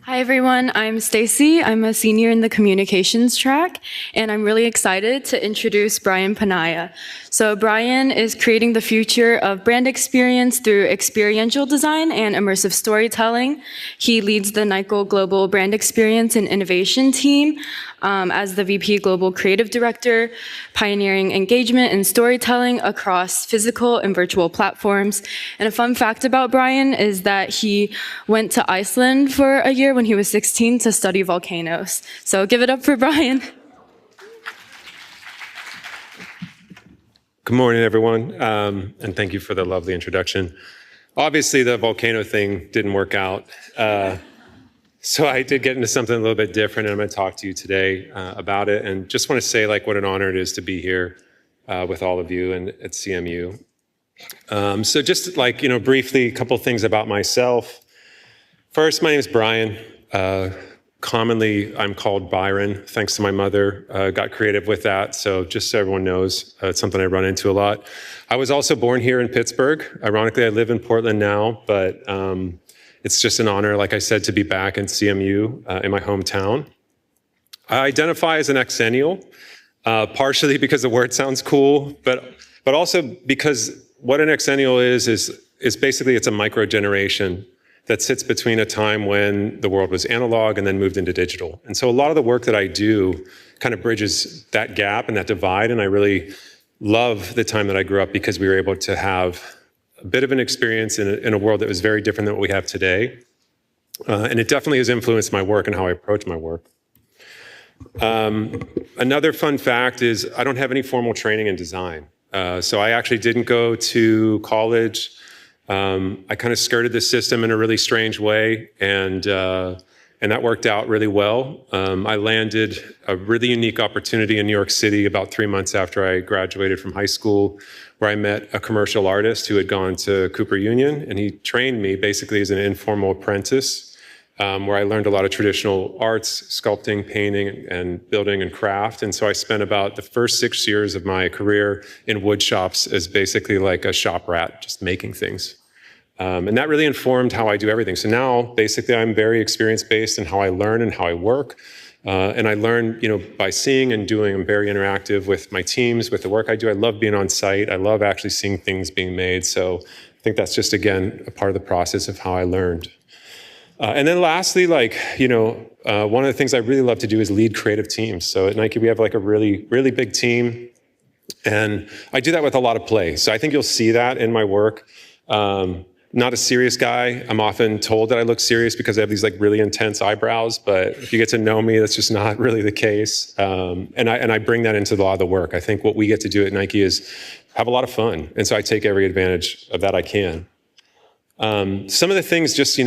Hi everyone, I'm Stacy. I'm a senior in the communications track, and I'm really excited to introduce Bryon Panaia. So Bryon is creating the future of brand experience through experiential design and immersive storytelling. He leads the Nike Global Brand Experience and Innovation team as the VP Global Creative Director, pioneering engagement and storytelling across physical and virtual platforms. And a fun fact about Bryon is that he went to Iceland for a year when he was 16 to study volcanoes. So give it up for Bryon. Good morning, everyone, and thank you for the lovely introduction. Obviously, the volcano thing didn't work out, so I did get into something a little bit different, and I'm going to talk to you today about it, and just want to say what an honor it is to be here with all of you and at CMU. So just briefly, a couple things about myself. First, my name is Bryon. Commonly, I'm called Byron, thanks to my mother. Got creative with that, so just so everyone knows, it's something I run into a lot. I was also born here in Pittsburgh. Ironically, I live in Portland now, but it's just an honor, like I said, to be back in CMU in my hometown. I identify as an exennial, partially because the word sounds cool, but also because what an exennial is basically it's a micro-generation that sits between a time when the world was analog and then moved into digital. And so a lot of the work that I do kind of bridges that gap and that divide, and I really love the time that I grew up because we were able to have a bit of an experience in a world that was very different than what we have today. And it definitely has influenced my work and how I approach my work. Another fun fact is I don't have any formal training in design. So I actually didn't go to college. I kind of skirted the system in a really strange way, and that worked out really well. I landed a really unique opportunity in New York City about 3 months after I graduated from high school, where I met a commercial artist who had gone to Cooper Union, and he trained me basically as an informal apprentice, where I learned a lot of traditional arts, sculpting, painting, and building and craft. And so I spent about the first 6 years of my career in wood shops as basically like a shop rat, just making things. And that really informed how I do everything. So now, basically, I'm very experience-based in how I learn and how I work. And I learn, by seeing and doing. I'm very interactive with my teams, with the work I do. I love being on site. I love actually seeing things being made. So I think that's just, again, a part of the process of how I learned. And then lastly, one of the things I really love to do is lead creative teams. So at Nike, we have a really, really big team. And I do that with a lot of play. So I think you'll see that in my work. Not a serious guy. I'm often told that I look serious because I have these really intense eyebrows, but if you get to know me, that's just not really the case. And I bring that into a lot of the work. I think what we get to do at Nike is have a lot of fun. And so I take every advantage of that I can. Some of the things just,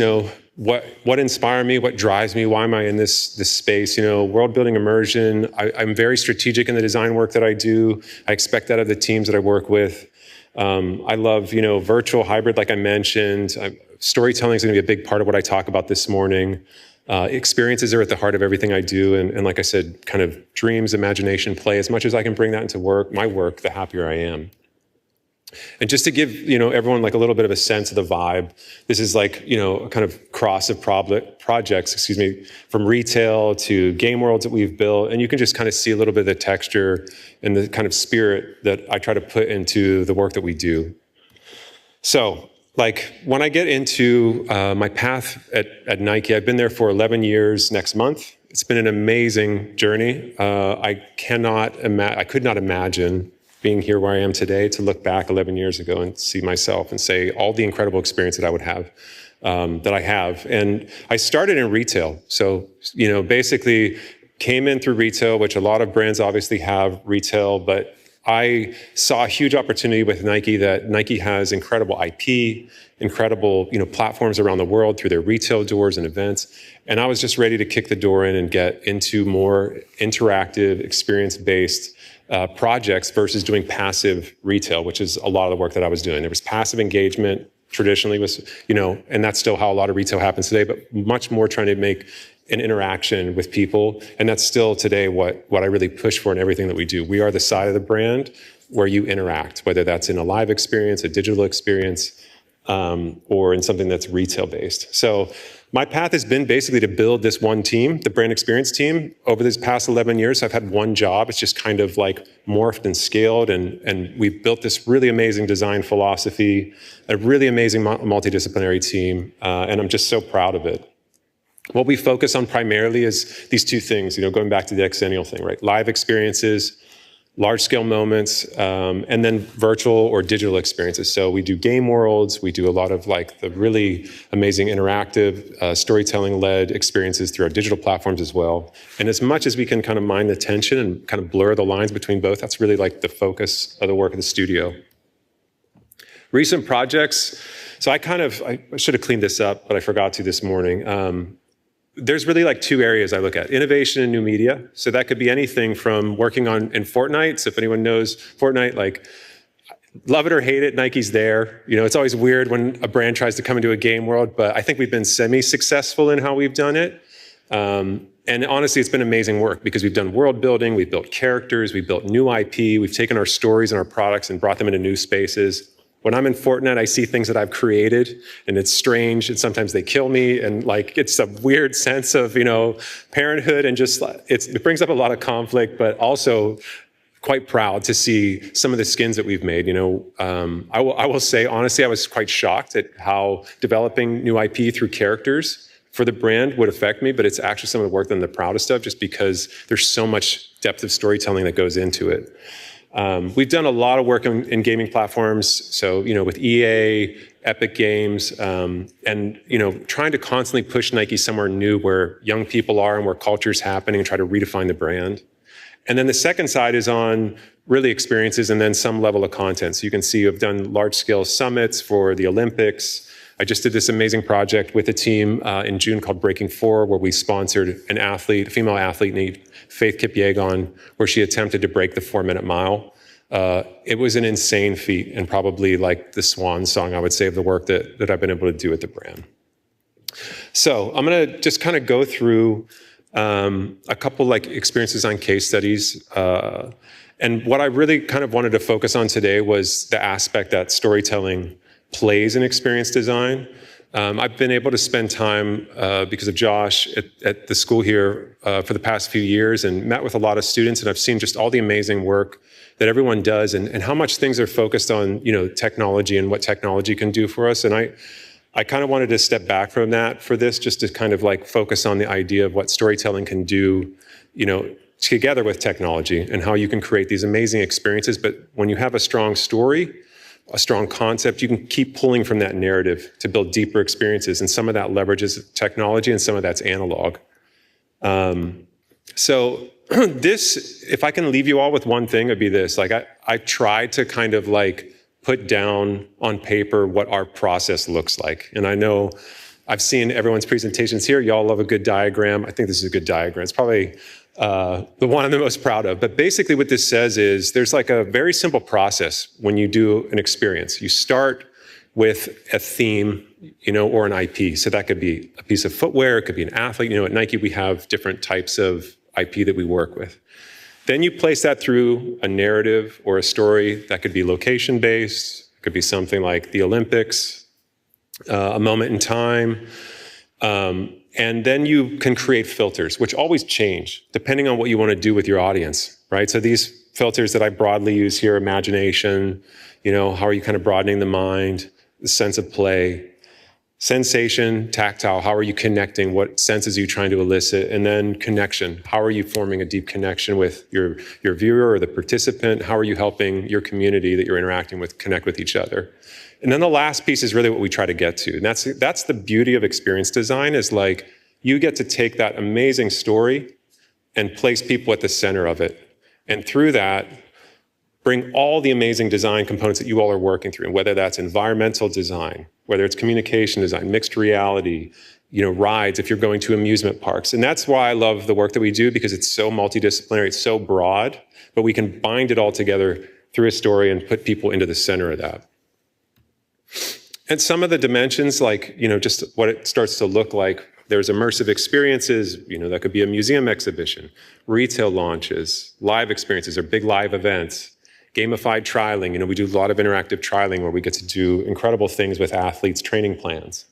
what inspire me, what drives me, why am I in this space, world building immersion. I'm very strategic in the design work that I do. I expect that of the teams that I work with. I love, virtual hybrid, like I mentioned. Storytelling is going to be a big part of what I talk about this morning. Experiences are at the heart of everything I do. And like I said, kind of dreams, imagination, play. As much as I can bring that into my work, the happier I am. And just to give, everyone a little bit of a sense of the vibe, this is a kind of cross of projects, from retail to game worlds that we've built. And you can just kind of see a little bit of the texture and the kind of spirit that I try to put into the work that we do. So, when I get into my path at Nike, I've been there for 11 years next month. It's been an amazing journey. I could not imagine being here where I am today, to look back 11 years ago and see myself and say all the incredible experience that I would have, that I have. And I started in retail. So, basically came in through retail, which a lot of brands obviously have retail, but I saw a huge opportunity with Nike that Nike has incredible IP, incredible, platforms around the world through their retail doors and events. And I was just ready to kick the door in and get into more interactive, experience-based projects versus doing passive retail, which is a lot of the work that I was doing. There was passive engagement traditionally was, and that's still how a lot of retail happens today, but much more trying to make an interaction with people. And that's still today what I really push for in everything that we do. We are the side of the brand where you interact, whether that's in a live experience, a digital experience. or in something that's retail-based. So my path has been basically to build this one team, the brand experience team. Over this past 11 years, I've had one job. It's just kind of like morphed and scaled, and we've built this really amazing design philosophy, a really amazing multidisciplinary team, and I'm just so proud of it. What we focus on primarily is these two things, going back to the decennial thing, right? Live experiences, large-scale moments, and then virtual or digital experiences. So we do game worlds, we do a lot of like the really amazing interactive storytelling-led experiences through our digital platforms as well. And as much as we can kind of mind the tension and kind of blur the lines between both, that's really like the focus of the work of the studio. Recent projects, so I should have cleaned this up, but I forgot to this morning. There's really like two areas I look at: innovation and new media. So that could be anything from working in Fortnite. So if anyone knows Fortnite, like love it or hate it, Nike's there. It's always weird when a brand tries to come into a game world, but I think we've been semi-successful in how we've done it. And honestly, it's been amazing work because we've done world building, we've built characters, we've built new IP, we've taken our stories and our products and brought them into new spaces. When I'm in Fortnite, I see things that I've created, and it's strange, and sometimes they kill me, and like it's a weird sense of parenthood, and just it brings up a lot of conflict, but also quite proud to see some of the skins that we've made. I will say honestly, I was quite shocked at how developing new IP through characters for the brand would affect me, but it's actually some of the work that I'm the proudest of, just because there's so much depth of storytelling that goes into it. We've done a lot of work in gaming platforms, so with EA, Epic Games, and trying to constantly push Nike somewhere new where young people are and where culture's happening, and try to redefine the brand. And then the second side is on really experiences and then some level of content. So you can see I've done large-scale summits for the Olympics. I just did this amazing project with a team in June called Breaking 4, where we sponsored a female athlete named Faith Kipyegon, where she attempted to break the 4-minute mile. It was an insane feat, and probably like the swan song, I would say, of the work that I've been able to do at the brand. So I'm going to just kind of go through a couple like experiences on case studies. And what I really kind of wanted to focus on today was the aspect that storytelling plays in experience design. I've been able to spend time, because of Josh, at the school here for the past few years, and met with a lot of students, and I've seen just all the amazing work that everyone does, and how much things are focused on technology and what technology can do for us. And I kind of wanted to step back from that for this, just to kind of like focus on the idea of what storytelling can do together with technology, and how you can create these amazing experiences. But when you have a strong story, a strong concept, you can keep pulling from that narrative to build deeper experiences. And some of that leverages technology, and some of that's analog. So this, if I can leave you all with one thing, it'd be this. Like I tried to kind of like put down on paper what our process looks like. And I know I've seen everyone's presentations here. Y'all love a good diagram. I think this is a good diagram. It's probably the one I'm the most proud of. But basically what this says is there's like a very simple process when you do an experience. You start with a theme, or an IP. So that could be a piece of footwear, it could be an athlete. At Nike, we have different types of IP that we work with. Then you place that through a narrative or a story that could be location-based. It could be something like the Olympics, a moment in time. And then you can create filters, which always change depending on what you want to do with your audience, right? So these filters that I broadly use here, imagination, how are you kind of broadening the mind, the sense of play, sensation, tactile, how are you connecting, what senses are you trying to elicit, and then connection, how are you forming a deep connection with your viewer or the participant, how are you helping your community that you're interacting with connect with each other. And then the last piece is really what we try to get to. And that's the beauty of experience design, is like you get to take that amazing story and place people at the center of it. And through that, bring all the amazing design components that you all are working through, and whether that's environmental design, whether it's communication design, mixed reality, rides if you're going to amusement parks. And that's why I love the work that we do, because it's so multidisciplinary, it's so broad, but we can bind it all together through a story and put people into the center of that. And some of the dimensions, like, just what it starts to look like, there's immersive experiences, that could be a museum exhibition, retail launches, live experiences or big live events, gamified trialing. We do a lot of interactive trialing where we get to do incredible things with athletes' training plans.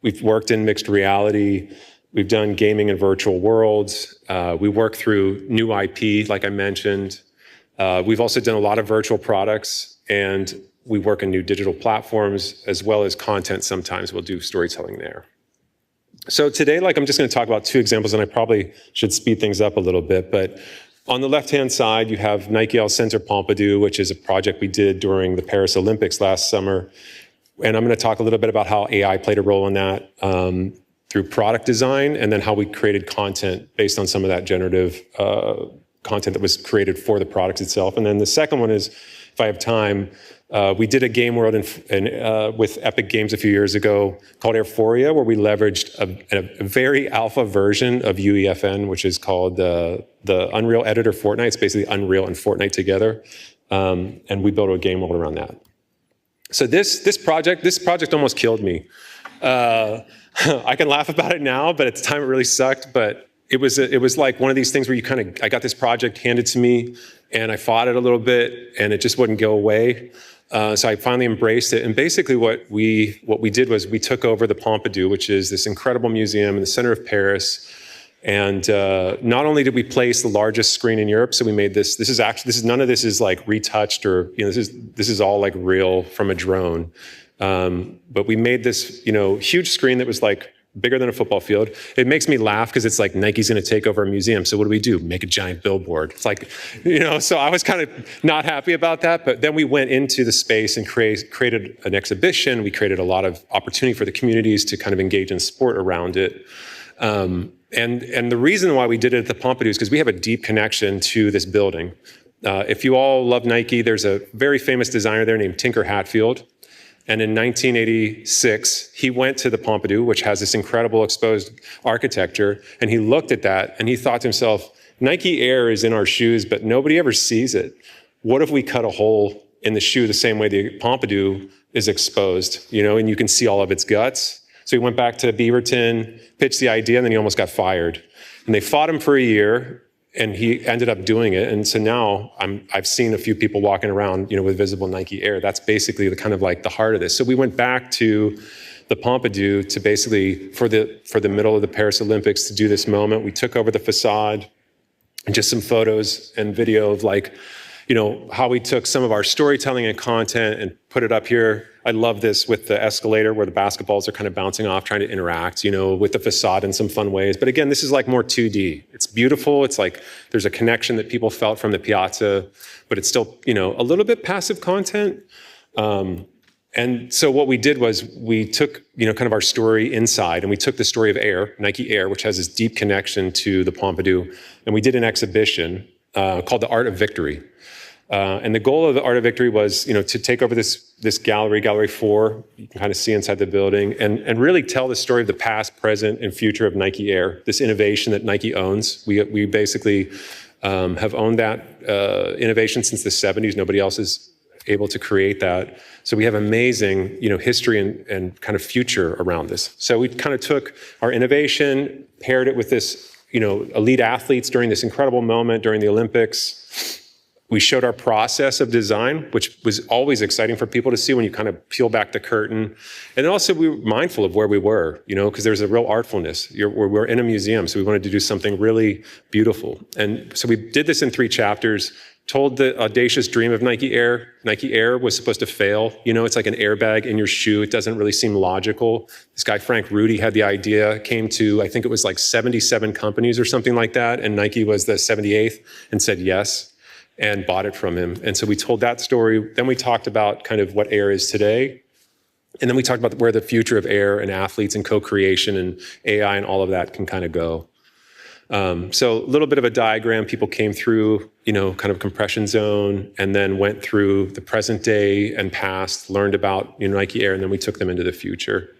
We've worked in mixed reality. We've done gaming in virtual worlds. We work through new IP, like I mentioned. We've also done a lot of virtual products, and we work in new digital platforms as well as content. Sometimes we'll do storytelling there. So today, I'm just going to talk about 2 examples, and I probably should speed things up a little bit. But on the left-hand side, you have Nike L Center Pompidou, which is a project we did during the Paris Olympics last summer. And I'm going to talk a little bit about how AI played a role in that through product design, and then how we created content based on some of that generative content that was created for the product itself. And then the second one is, if I have time, we did a game world with Epic Games a few years ago called Airphoria, where we leveraged a very alpha version of UEFN, which is called the Unreal Editor Fortnite. It's basically Unreal and Fortnite together. And we built a game world around that. So this project almost killed me. I can laugh about it now, but at the time it really sucked. But it was like one of these things where I got this project handed to me, and I fought it a little bit, and it just wouldn't go away. So I finally embraced it. And basically what we did was we took over the Pompidou, which is this incredible museum in the center of Paris. And not only did we place the largest screen in Europe, so we made this. None of this is like retouched or this is all like real from a drone. But we made this huge screen that was like bigger than a football field. It makes me laugh because it's like Nike's going to take over a museum. So what do? Make a giant billboard. It's like So I was kind of not happy about that. But then we went into the space and created an exhibition. We created a lot of opportunity for the communities to kind of engage in sport around it. And the reason why we did it at the Pompidou is because we have a deep connection to this building. If you all love Nike, there's a very famous designer there named Tinker Hatfield. And in 1986, he went to the Pompidou, which has this incredible exposed architecture, and he looked at that and he thought to himself, Nike Air is in our shoes, but nobody ever sees it. What if we cut a hole in the shoe the same way the Pompidou is exposed, and you can see all of its guts? So he went back to Beaverton, pitched the idea, and then he almost got fired. And they fought him for a year, and he ended up doing it. And so now I've seen a few people walking around, with visible Nike Air. That's basically the kind of like the heart of this. So we went back to the Pompidou to basically, for the middle of the Paris Olympics, to do this moment. We took over the facade, and just some photos and video of how we took some of our storytelling and content and put it up here. I love this with the escalator where the basketballs are kind of bouncing off, trying to interact, with the facade in some fun ways. But again, this is like more 2D. It's beautiful. It's like there's a connection that people felt from the piazza, but it's still, a little bit passive content. And so what we did was we took, kind of our story inside, and we took the story of Air, Nike Air, which has this deep connection to the Pompidou, and we did an exhibition called The Art of Victory. And the goal of the Art of Victory was, to take over this gallery 4, you can kind of see inside the building, and really tell the story of the past, present, and future of Nike Air, this innovation that Nike owns. We basically have owned that innovation since the 70s. Nobody else is able to create that. So we have amazing, history and kind of future around this. So we kind of took our innovation, paired it with this, elite athletes during this incredible moment during the Olympics. We showed our process of design, which was always exciting for people to see when you kind of peel back the curtain. And also we were mindful of where we were, because there's a real artfulness. We're in a museum, so we wanted to do something really beautiful. And so we did this in 3 chapters, told the audacious dream of Nike Air. Nike Air was supposed to fail. It's like an airbag in your shoe. It doesn't really seem logical. This guy, Frank Rudy, had the idea, came to, I think it was like 77 companies or something like that, and Nike was the 78th and said yes, and bought it from him. And so we told that story. Then we talked about kind of what Air is today. And then we talked about where the future of Air and athletes and co-creation and AI and all of that can kind of go. So a little bit of a diagram. People came through, kind of compression zone, and then went through the present day and past, learned about, Nike Air, and then we took them into the future.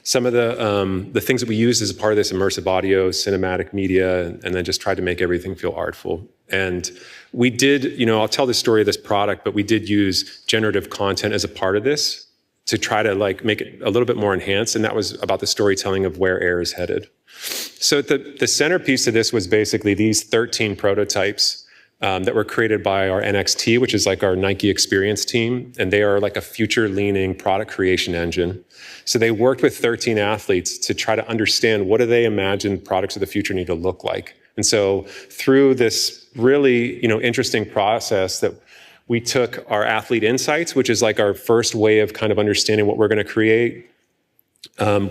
Some of the things that we used as a part of this immersive audio, cinematic media, and then just tried to make everything feel artful. And we did, I'll tell the story of this product, but we did use generative content as a part of this to try to make it a little bit more enhanced. And that was about the storytelling of where Air is headed. So the centerpiece of this was basically these 13 prototypes that were created by our NXT, which is like our Nike experience team. And they are like a future-leaning product creation engine. So they worked with 13 athletes to try to understand what do they imagine products of the future need to look like. And so through this really, interesting process that we took our athlete insights, which is like our first way of kind of understanding what we're going to create.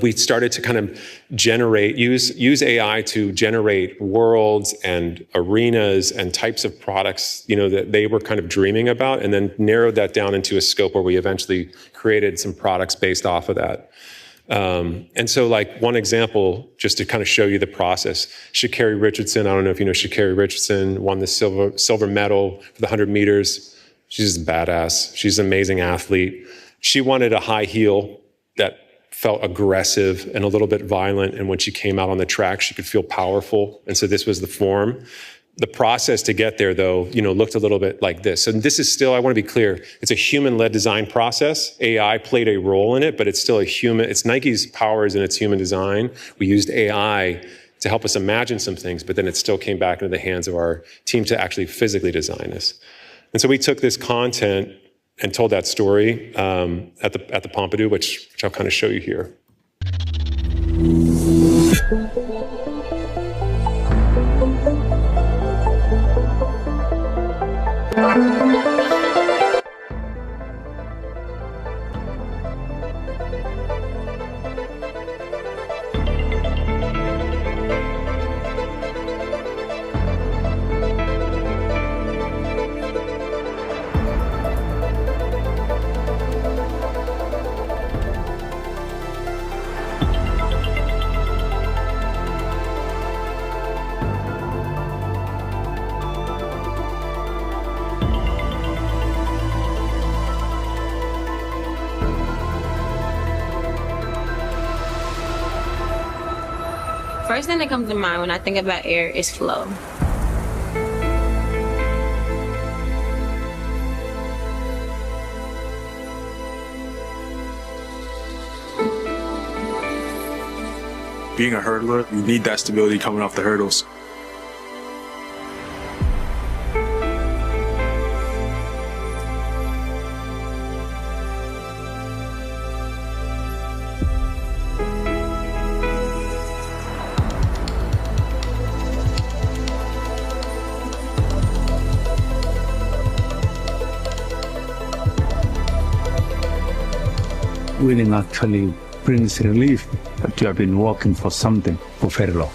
We started to kind of use AI to generate worlds and arenas and types of products, that they were kind of dreaming about, and then narrowed that down into a scope where we eventually created some products based off of that. And so like one example, just to kind of show you the process, Sha'Carri Richardson, I don't know if you know Sha'Carri Richardson, won the silver medal for the 100 meters. She's a badass. She's an amazing athlete. She wanted a high heel that felt aggressive and a little bit violent. And when she came out on the track, she could feel powerful. And so this was the form. The process to get there, though, looked a little bit like this. And this is still, I want to be clear, it's a human-led design process. AI played a role in it, but it's still a human. It's Nike's powers in its human design. We used AI to help us imagine some things, but then it still came back into the hands of our team to actually physically design this. And so we took this content and told that story at the Pompidou, which I'll kind of show you here. First thing that comes to mind when I think about air is flow. Being a hurdler, you need that stability coming off the hurdles. Winning actually brings relief that you have been working for something for very long.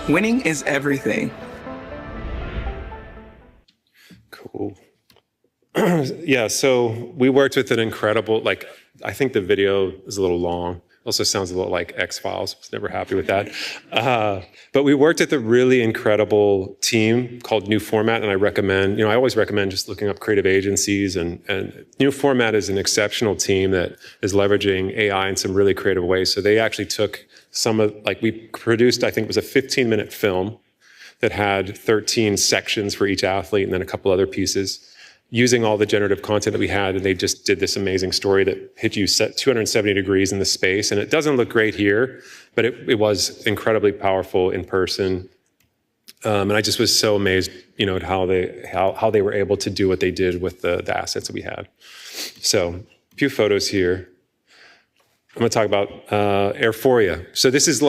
Winning is everything. Cool. Yeah, so we worked with an incredible, I think the video is a little long. Also sounds a little like X-Files. I was never happy with that. But we worked with a really incredible team called New Format, and I recommend, I always recommend just looking up creative agencies, and New Format is an exceptional team that is leveraging AI in some really creative ways. So they actually took we produced, I think it was a 15-minute film that had 13 sections for each athlete and then a couple other pieces, using all the generative content that we had, and they just did this amazing story that hit you 270 degrees in the space. And it doesn't look great here, but it was incredibly powerful in person. And I just was so amazed, at how they were able to do what they did with the assets that we had. So a few photos here. I'm going to talk about Airphoria. So this is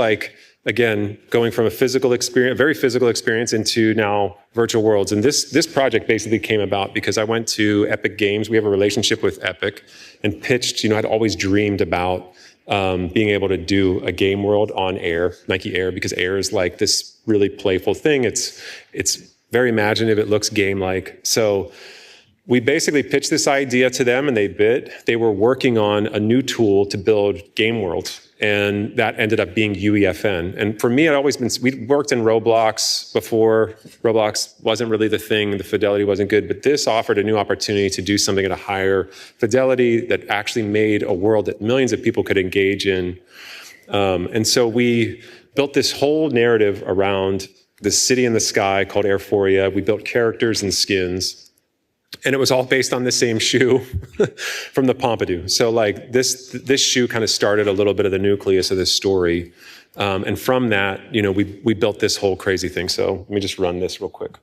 again, going from a very physical experience into now virtual worlds. And this project basically came about because I went to Epic Games. We have a relationship with Epic, and pitched, I'd always dreamed about being able to do a game world on Air, Nike Air, because Air is like this really playful thing. It's very imaginative. It looks game-like. So we basically pitched this idea to them, and they bid. They were working on a new tool to build game worlds, and that ended up being UEFN. And for me, we worked in Roblox before. Roblox wasn't really the thing. The fidelity wasn't good, but this offered a new opportunity to do something at a higher fidelity that actually made a world that millions of people could engage in. And so we built this whole narrative around this city in the sky called Airphoria. We built characters and skins. And it was all based on the same shoe from the Pompidou. So like this shoe kind of started a little bit of the nucleus of this story. And from that, we built this whole crazy thing. So let me just run this real quick.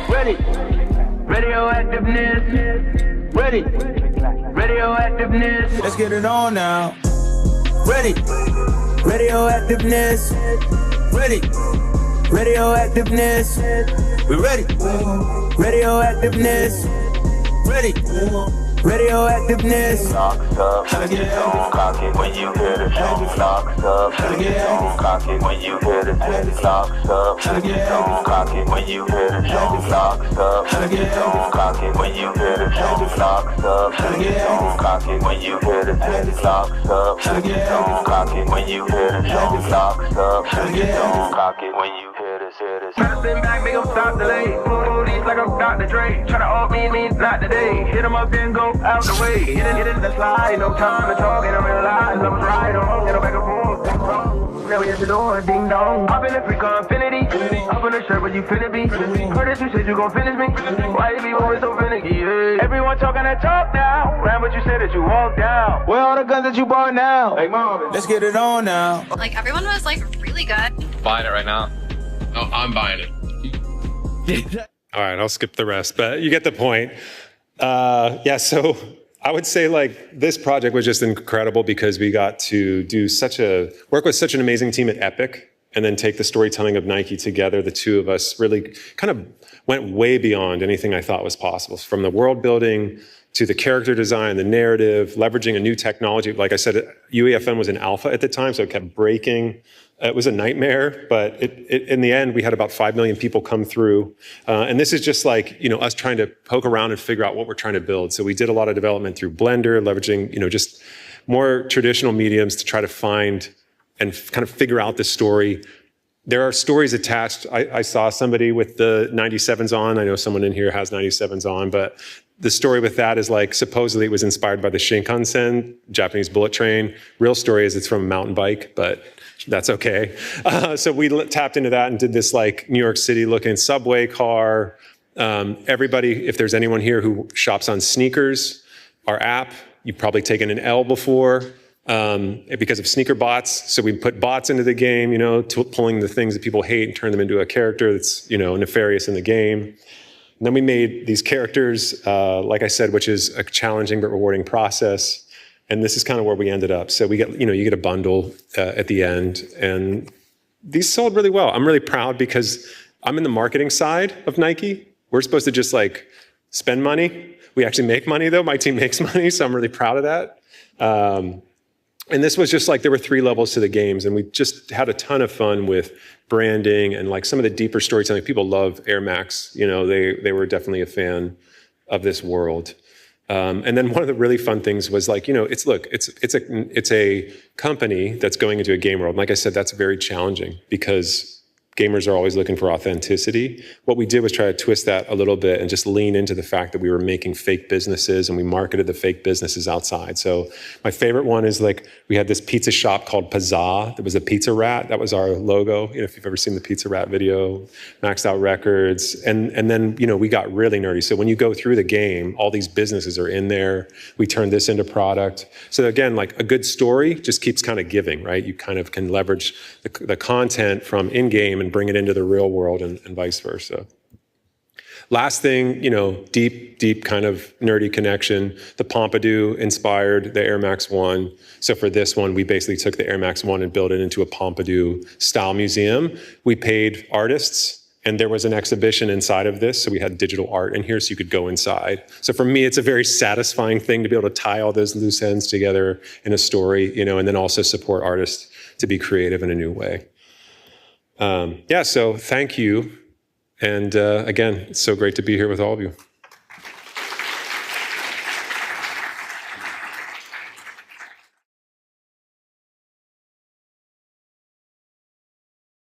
Ready. Radioactiveness. Ready. Radioactiveness. Let's get it on now. Ready. Radioactiveness. Ready. Radioactiveness. We ready. Radioactiveness. Ready. Radioactiveness. Knocks up, don't cock it when you hear the tone. Knocks up, don't cock it when you hear the tone. Knocks up, don't cock it when you hear the tone. Knocks up, don't cock it when you hear the tone. Knocks up, don't cock it when you hear the tone. Knocks up, don't cock it when you hear the tone. Knocks up, don't cock it when you hear this. Spin back, make 'em stop delay. Police like I'm Dr. Dre. Try to all me, not today. Hit 'em up, then go out the way. Get in the slide, no time to talk, and I realize I was right on. Get back and forth. Now we at the door, ding dong. Hop in the freak on infinity. Hop in the shirt, but you finna be. Heard this, you said you gon' finish me. Why you be always so finicky? Yeah. Everyone talking that talk now. Ram what you said that you walked down. Where all the guns that you bought now? Hey, Marvin, let's get it on now. Like, everyone was, like, really good. Buying it right now. Oh, I'm buying it. All right, I'll skip the rest, but you get the point. So I would say like this project was just incredible because we got to work with such an amazing team at Epic and then take the storytelling of Nike together. The two of us really kind of went way beyond anything I thought was possible, from the world building to the character design, the narrative, leveraging a new technology. Like I said, UEFN was in alpha at the time, so it kept breaking. It was a nightmare, but in the end, we had about 5 million people come through. And this is just like, us trying to poke around and figure out what we're trying to build. So we did a lot of development through Blender, leveraging, just more traditional mediums to try to find and kind of figure out the story. There are stories attached. I saw somebody with the 97s on. I know someone in here has 97s on, but the story with that is like, supposedly it was inspired by the Shinkansen, Japanese bullet train. Real story is it's from a mountain bike, but that's okay. So we tapped into that and did this like New York City looking subway car. Everybody, if there's anyone here who shops on sneakers, our app, you've probably taken an L before because of sneaker bots. So we put bots into the game, pulling the things that people hate and turn them into a character that's, nefarious in the game. And then we made these characters, like I said, which is a challenging but rewarding process. And this is kind of where we ended up. So we get, you get a bundle at the end, and these sold really well. I'm really proud because I'm in the marketing side of Nike. We're supposed to just like spend money. We actually make money though. My team makes money, so I'm really proud of that. And this was just like, there were 3 levels to the games, and we just had a ton of fun with branding and like some of the deeper storytelling. People love Air Max. They were definitely a fan of this world. And then one of the really fun things was like, it's a company that's going into a game world. And like I said, that's very challenging because gamers are always looking for authenticity. What we did was try to twist that a little bit and just lean into the fact that we were making fake businesses and we marketed the fake businesses outside. So my favorite one is like, we had this pizza shop called Pizza. That was a pizza rat. That was our logo. If you've ever seen the Pizza Rat video, Maxed Out Records. And then, we got really nerdy. So when you go through the game, all these businesses are in there. We turned this into product. So again, like a good story just keeps kind of giving, right? You kind of can leverage the content from in-game and bring it into the real world and vice versa. Last thing, deep kind of nerdy connection. The Pompidou inspired the Air Max 1. So for this one, we basically took the Air Max 1 and built it into a Pompidou style museum. We paid artists, and there was an exhibition inside of this. So we had digital art in here so you could go inside. So for me, it's a very satisfying thing to be able to tie all those loose ends together in a story, and then also support artists to be creative in a new way. So thank you. And again, it's so great to be here with all of you.